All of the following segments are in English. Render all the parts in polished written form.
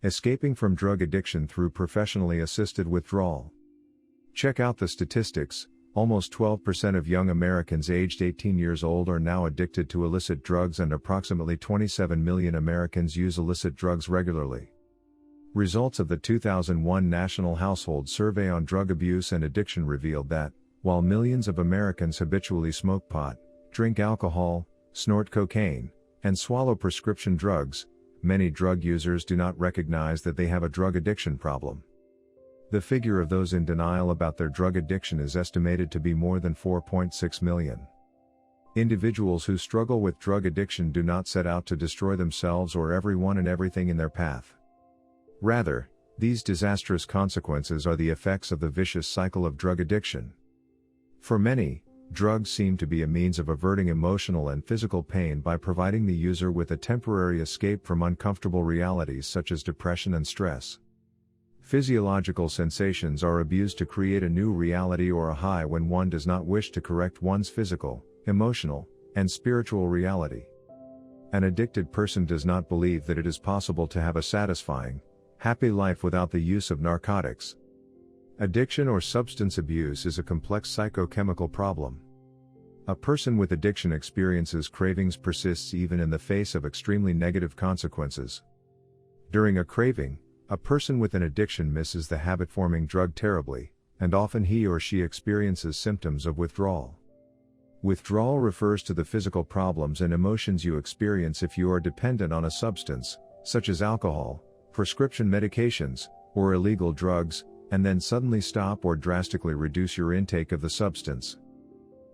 Escaping from drug addiction through professionally assisted withdrawal. Check out the statistics. Almost 12% of young Americans aged 18 years old are now addicted to illicit drugs, and approximately 27 million Americans use illicit drugs regularly. Results of the 2001 National Household Survey on Drug Abuse and Addiction revealed that, while millions of Americans habitually smoke pot, drink alcohol, snort cocaine, and swallow prescription drugs, many drug users do not recognize that they have a drug addiction problem. The figure of those in denial about their drug addiction is estimated to be more than 4.6 million. Individuals who struggle with drug addiction do not set out to destroy themselves or everyone and everything in their path. Rather, these disastrous consequences are the effects of the vicious cycle of drug addiction. For many, drugs seem to be a means of averting emotional and physical pain by providing the user with a temporary escape from uncomfortable realities such as depression and stress. Physiological sensations are abused to create a new reality or a high when one does not wish to correct one's physical, emotional, and spiritual reality. An addicted person does not believe that it is possible to have a satisfying, happy life without the use of narcotics. Addiction or substance abuse is a complex psychochemical problem. A person with addiction experiences cravings persists even in the face of extremely negative consequences. During a craving, a person with an addiction misses the habit-forming drug terribly, and often he or she experiences symptoms of withdrawal. Withdrawal refers to the physical problems and emotions you experience if you are dependent on a substance, such as alcohol, prescription medications, or illegal drugs, and then suddenly stop or drastically reduce your intake of the substance.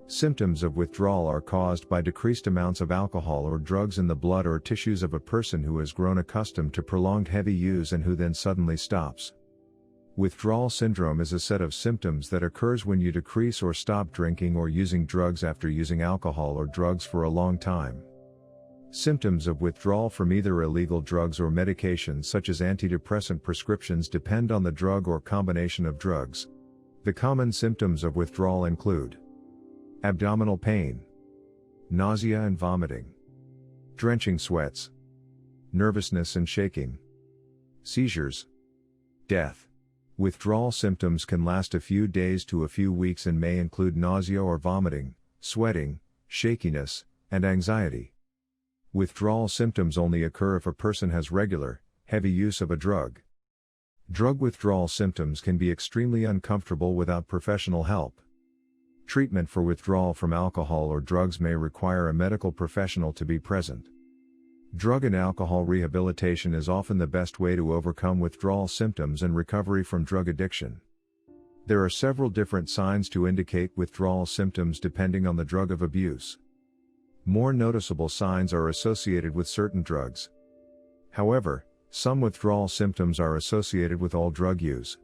Symptoms of withdrawal are caused by decreased amounts of alcohol or drugs in the blood or tissues of a person who has grown accustomed to prolonged heavy use and who then suddenly stops. Withdrawal syndrome is a set of symptoms that occurs when you decrease or stop drinking or using drugs after using alcohol or drugs for a long time. Symptoms of withdrawal from either illegal drugs or medications such as antidepressant prescriptions depend on the drug or combination of drugs. The common symptoms of withdrawal include abdominal pain, nausea and vomiting, drenching sweats, nervousness and shaking, seizures, death. Withdrawal symptoms can last a few days to a few weeks and may include nausea or vomiting, sweating, shakiness, and anxiety. Withdrawal symptoms only occur if a person has regular, heavy use of a drug. Drug withdrawal symptoms can be extremely uncomfortable without professional help. Treatment for withdrawal from alcohol or drugs may require a medical professional to be present. Drug and alcohol rehabilitation is often the best way to overcome withdrawal symptoms and recovery from drug addiction. There are several different signs to indicate withdrawal symptoms depending on the drug of abuse. More noticeable signs are associated with certain drugs. However, some withdrawal symptoms are associated with all drug use.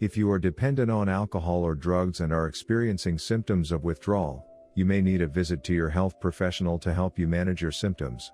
If you are dependent on alcohol or drugs and are experiencing symptoms of withdrawal, you may need a visit to your health professional to help you manage your symptoms.